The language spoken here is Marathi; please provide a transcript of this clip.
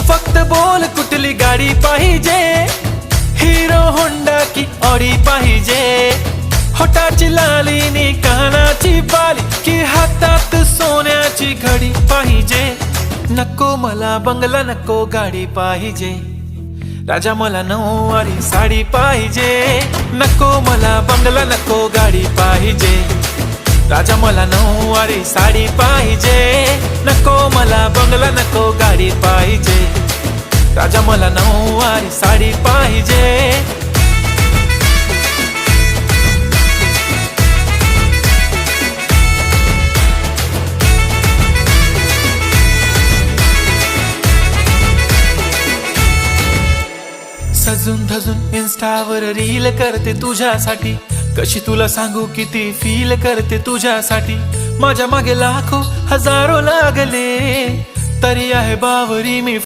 तू फक्त बोल कुठली गाडी पाहिजे, हिरो होंडा की ऑडी पाहिजे, होटाची लाली नी कानाची बाली की हातात सोन्याची घडी पाहिजे. नको मला बंगला नको गाडी पाहिजे, राजा मला नऊवारी साडी पाहिजे. नको मला बंगला नको गाडी पाहिजे, राजा मला नऊवारी साडी पाहिजे. नको मला बंगला नको गाडी पाहिजे, राजा मला नऊवारी साडी पाहिजे. सजून धजून इन्स्टावर रील करते तुझ्यासाठी, कशी तुला सांगू किती फील करते तुझ्यासाठी. माझ्या मागे लाखो हजारो लागले, तरी आहे बावरी मी